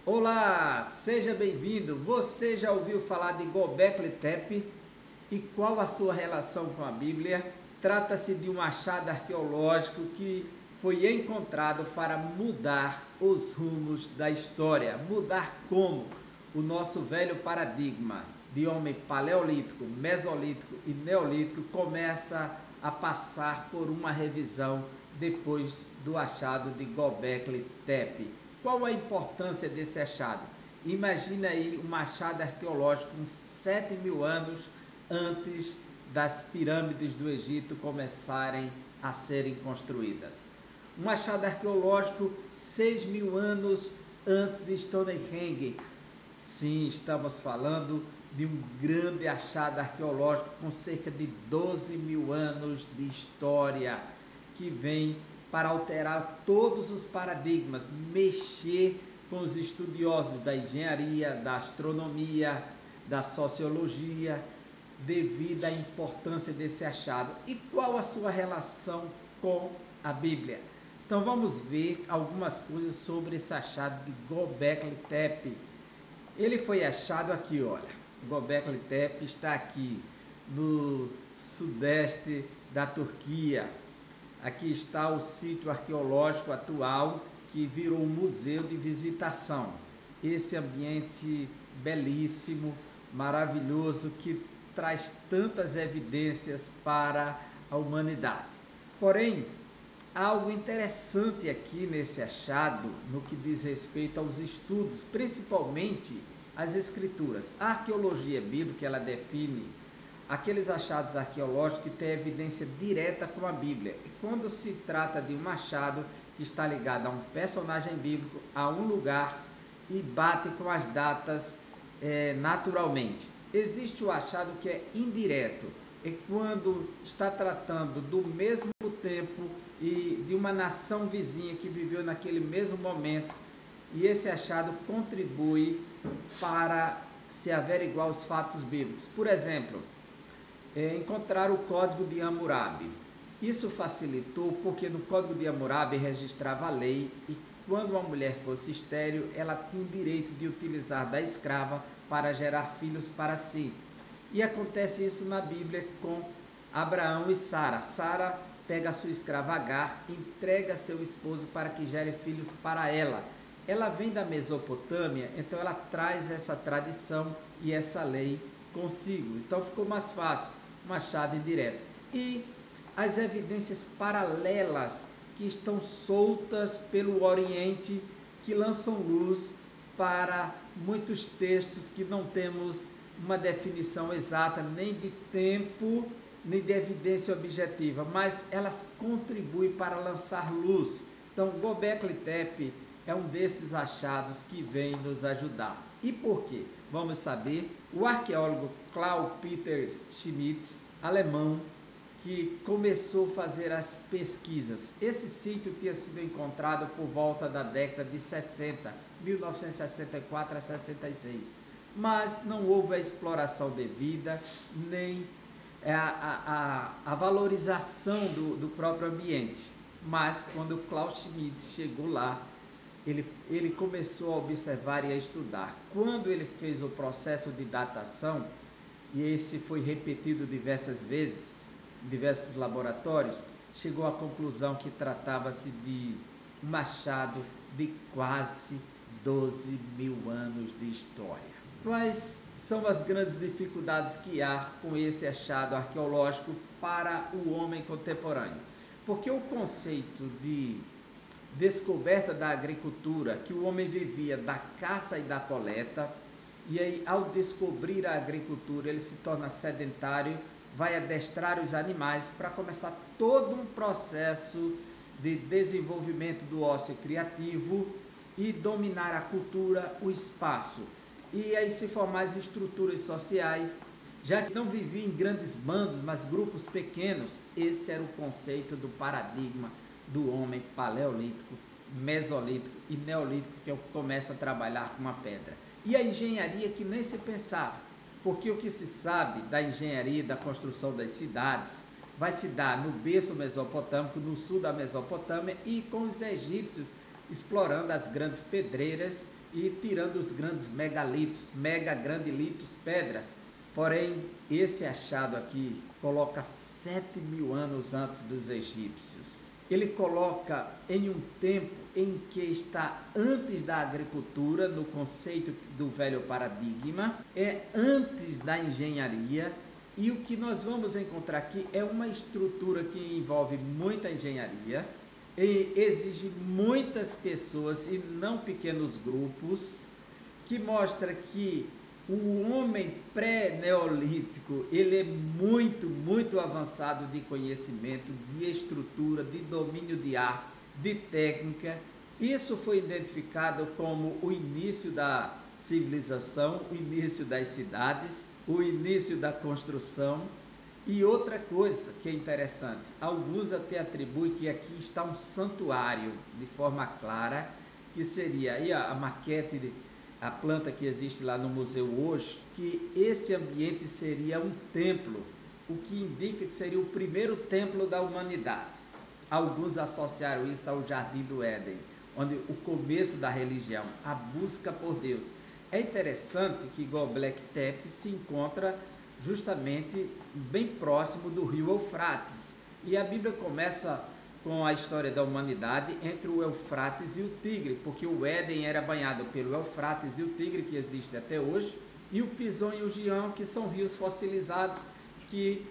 Olá, seja bem-vindo. Você já ouviu falar de Göbekli Tepe? E qual a sua relação com a Bíblia? Trata-se de um achado arqueológico que foi encontrado para mudar os rumos da história. Mudar como? O nosso velho paradigma de homem paleolítico, mesolítico e neolítico começa a passar por uma revisão depois do achado de Göbekli Tepe. Qual a importância desse achado? Imagina aí um achado arqueológico uns 7.000 anos antes das pirâmides do Egito começarem a serem construídas. Um achado arqueológico 6.000 anos antes de Stonehenge. Sim, estamos falando de um grande achado arqueológico com cerca de 12.000 anos de história, que vem para alterar todos os paradigmas, mexer com os estudiosos da engenharia, da astronomia, da sociologia, devido à importância desse achado. E qual a sua relação com a Bíblia? Então vamos ver algumas coisas sobre esse achado de Göbekli Tepe. Ele foi achado aqui, olha, Göbekli Tepe está aqui no sudeste da Turquia. Aqui está o sítio arqueológico atual que virou um museu de visitação. Esse ambiente belíssimo, maravilhoso, que traz tantas evidências para a humanidade. Porém, há algo interessante aqui nesse achado no que diz respeito aos estudos, principalmente as escrituras. A arqueologia bíblica, ela define aqueles achados arqueológicos que têm evidência direta com a Bíblia. E quando se trata de um achado que está ligado a um personagem bíblico, a um lugar, e bate com as datas naturalmente. Existe o achado que é indireto, é quando está tratando do mesmo tempo e de uma nação vizinha que viveu naquele mesmo momento, e esse achado contribui para se averiguar os fatos bíblicos. Por exemplo, encontrar o Código de Hammurabi. Isso facilitou porque no Código de Hammurabi registrava a lei e quando uma mulher fosse estéril, ela tinha o direito de utilizar da escrava para gerar filhos para si. E acontece isso na Bíblia com Abraão e Sara. Sara pega a sua escrava Agar, entrega seu esposo para que gere filhos para ela. Ela vem da Mesopotâmia, então ela traz essa tradição e essa lei consigo. Então ficou mais fácil, um achado indireto. E as evidências paralelas que estão soltas pelo Oriente, que lançam luz para muitos textos que não temos uma definição exata, nem de tempo, nem de evidência objetiva, mas elas contribuem para lançar luz. Então, Göbekli Tepe é um desses achados que vem nos ajudar. E por quê? Vamos saber. O arqueólogo Klaus-Peter Schmidt, alemão, que começou a fazer as pesquisas. Esse sítio tinha sido encontrado por volta da década de 60, 1964 a 66, mas não houve a exploração devida, nem a valorização do próprio ambiente. Mas quando Klaus Schmidt chegou lá, ele começou a observar e a estudar. Quando ele fez o processo de datação, e esse foi repetido diversas vezes, em diversos laboratórios, chegou à conclusão que tratava-se de um achado de quase 12.000 anos de história. Quais são as grandes dificuldades que há com esse achado arqueológico para o homem contemporâneo? Porque o conceito de descoberta da agricultura, que o homem vivia da caça e da coleta, e aí ao descobrir a agricultura ele se torna sedentário, vai adestrar os animais para começar todo um processo de desenvolvimento do ócio criativo e dominar a cultura, o espaço. E aí se formar as estruturas sociais, já que não vivia em grandes bandos, mas grupos pequenos. Esse era o conceito do paradigma do homem paleolítico, mesolítico e neolítico, que começa a trabalhar com a pedra. E a engenharia que nem se pensava, porque o que se sabe da engenharia e da construção das cidades vai se dar no berço mesopotâmico, no sul da Mesopotâmia, e com os egípcios explorando as grandes pedreiras e tirando os grandes megalitos, megagrandilitos, pedras. Porém, esse achado aqui coloca 7.000 anos antes dos egípcios. Ele coloca em um tempo em que está antes da agricultura, no conceito do velho paradigma, é antes da engenharia, e o que nós vamos encontrar aqui é uma estrutura que envolve muita engenharia, e exige muitas pessoas e não pequenos grupos, que mostra que o homem pré-neolítico, ele é muito avançado de conhecimento, de estrutura, de domínio de artes, de técnica. Isso foi identificado como o início da civilização, o início das cidades, o início da construção. E outra coisa que é interessante, alguns até atribuem que aqui está um santuário de forma clara, que seria aí a maquete, a planta que existe lá no museu hoje, que esse ambiente seria um templo, o que indica que seria o primeiro templo da humanidade. Alguns associaram isso ao Jardim do Éden, onde o começo da religião, a busca por Deus. É interessante que Göbekli Tepe se encontra justamente bem próximo do rio Eufrates, e a Bíblia começa com a história da humanidade entre o Eufrates e o Tigre, porque o Éden era banhado pelo Eufrates e o Tigre, que existe até hoje, e o Pison e o Gião, que são rios fossilizados, que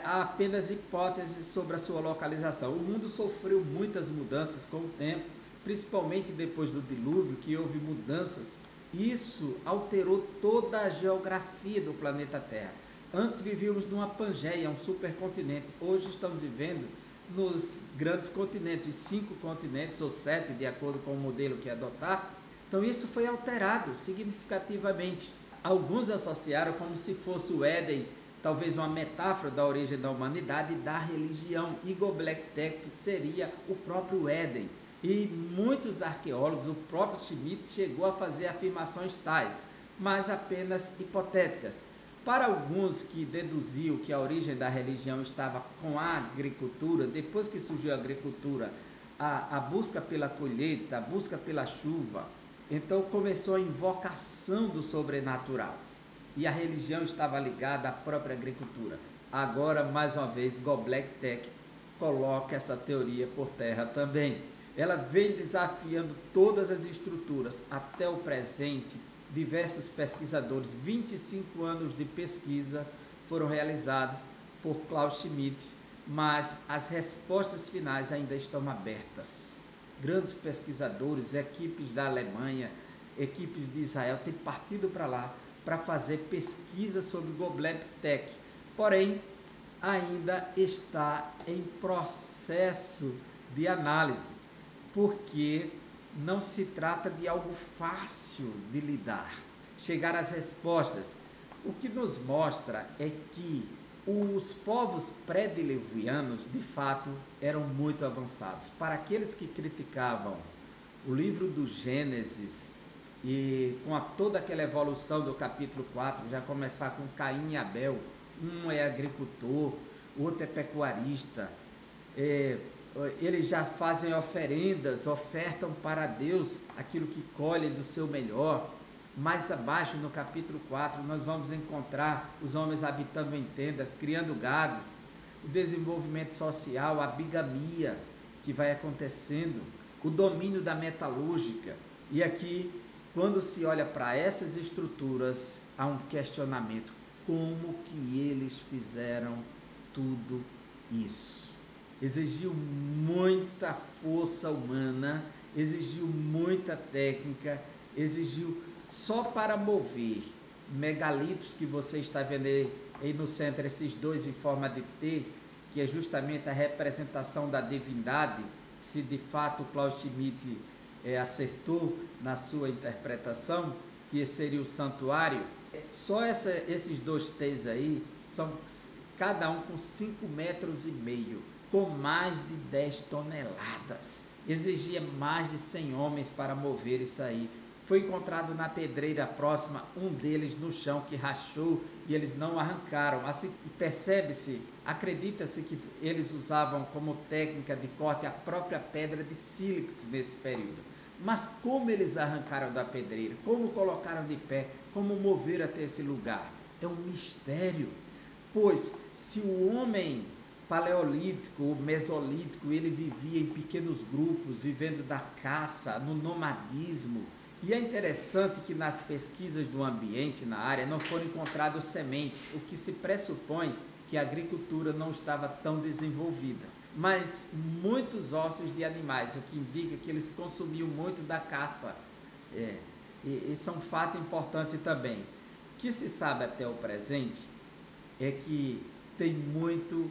há apenas hipóteses sobre a sua localização. O mundo sofreu muitas mudanças com o tempo, principalmente depois do dilúvio, que houve mudanças. Isso alterou toda a geografia do planeta Terra. Antes vivíamos numa Pangeia, um supercontinente. Hoje estamos vivendo nos grandes continentes, os 5 continentes, ou 7, de acordo com o modelo que adotar. Então isso foi alterado significativamente. Alguns associaram como se fosse o Éden, talvez uma metáfora da origem da humanidade e da religião. E Göbekli Tepe seria o próprio Éden. E muitos arqueólogos, o próprio Schmidt, chegou a fazer afirmações tais, mas apenas hipotéticas. Para alguns que deduziam que a origem da religião estava com a agricultura, depois que surgiu a agricultura, a busca pela colheita, a busca pela chuva, então começou a invocação do sobrenatural. E a religião estava ligada à própria agricultura. Agora, mais uma vez, Göbekli Tepe coloca essa teoria por terra também. Ela vem desafiando todas as estruturas até o presente. Diversos pesquisadores, 25 anos de pesquisa foram realizados por Klaus Schmidt, mas as respostas finais ainda estão abertas. Grandes pesquisadores, equipes da Alemanha, equipes de Israel têm partido para lá para fazer pesquisa sobre Göbekli Tepe, porém ainda está em processo de análise, porque não se trata de algo fácil de lidar, chegar às respostas. O que nos mostra é que os povos pré-diluvianos, de fato, eram muito avançados. Para aqueles que criticavam o livro do Gênesis, e com toda aquela evolução do capítulo 4, já começar com Caim e Abel, um é agricultor, o outro é pecuarista, eles já fazem oferendas, ofertam para Deus aquilo que colhem do seu melhor. Mais abaixo, no capítulo 4, nós vamos encontrar os homens habitando em tendas, criando gados, o desenvolvimento social, a bigamia que vai acontecendo, o domínio da metalúrgica. E aqui, quando se olha para essas estruturas, há um questionamento: como que eles fizeram tudo isso? Exigiu muita força humana, exigiu muita técnica, exigiu só para mover megalitos que você está vendo aí no centro, esses dois em forma de T, que é justamente a representação da divindade, se de fato Klaus Schmidt acertou na sua interpretação, que seria o santuário. Só esses dois T's aí, são cada um com 5,5 metros, com mais de 10 toneladas. Exigia mais de 100 homens para mover isso aí. Foi encontrado na pedreira próxima um deles no chão que rachou e eles não arrancaram. Assim, percebe-se, acredita-se que eles usavam como técnica de corte a própria pedra de sílex nesse período. Mas como eles arrancaram da pedreira, como colocaram de pé, como moveram até esse lugar? É um mistério. Pois se o homem paleolítico ou mesolítico, ele vivia em pequenos grupos, vivendo da caça, no nomadismo, e é interessante que nas pesquisas do ambiente na área não foram encontradas sementes, o que se pressupõe que a agricultura não estava tão desenvolvida. Mas muitos ossos de animais, o que indica que eles consumiam muito da caça. Esse é um fato importante também. O que se sabe até o presente é que tem muito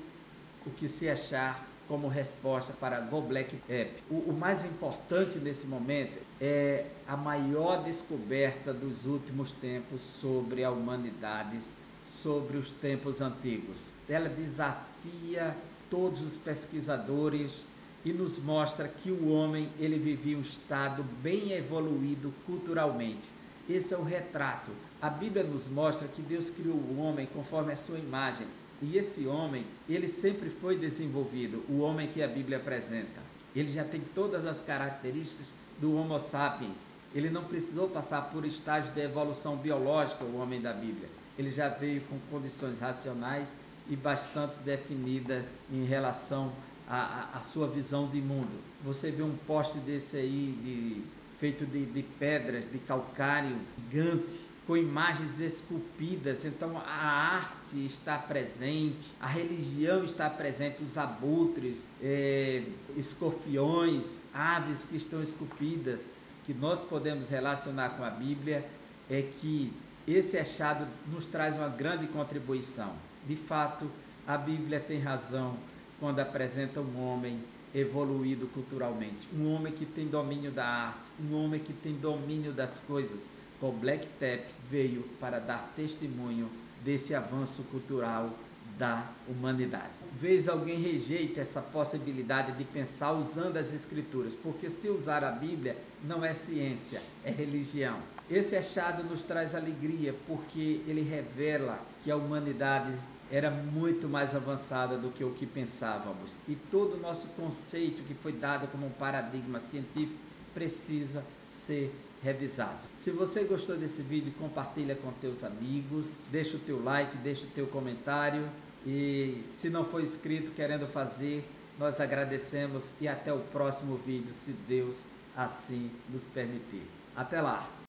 o que se achar como resposta para Göbekli Tepe. O mais importante nesse momento é a maior descoberta dos últimos tempos sobre a humanidade, sobre os tempos antigos. Ela desafia todos os pesquisadores e nos mostra que o homem ele vivia um estado bem evoluído culturalmente. Esse é o retrato. A Bíblia nos mostra que Deus criou o homem conforme a sua imagem. E esse homem, ele sempre foi desenvolvido, o homem que a Bíblia apresenta. Ele já tem todas as características do Homo sapiens. Ele não precisou passar por estágio de evolução biológica, o homem da Bíblia. Ele já veio com condições racionais e bastante definidas em relação à sua visão de mundo. Você vê um poste desse aí, feito de pedras, de calcário gigante, com imagens esculpidas. Então a arte está presente, a religião está presente, os abutres, escorpiões, aves que estão esculpidas, que nós podemos relacionar com a Bíblia. É que esse achado nos traz uma grande contribuição. De fato, a Bíblia tem razão quando apresenta um homem evoluído culturalmente, um homem que tem domínio da arte, um homem que tem domínio das coisas. Göbekli Tepe veio para dar testemunho desse avanço cultural da humanidade. Vez alguém rejeita essa possibilidade de pensar usando as escrituras, porque se usar a Bíblia não é ciência, é religião. Esse achado nos traz alegria, porque ele revela que a humanidade era muito mais avançada do que o que pensávamos. E todo o nosso conceito que foi dado como um paradigma científico precisa ser revisado. Se você gostou desse vídeo, compartilha com teus amigos, deixa o teu like, deixa o teu comentário, e se não for inscrito querendo fazer, nós agradecemos e até o próximo vídeo, se Deus assim nos permitir. Até lá!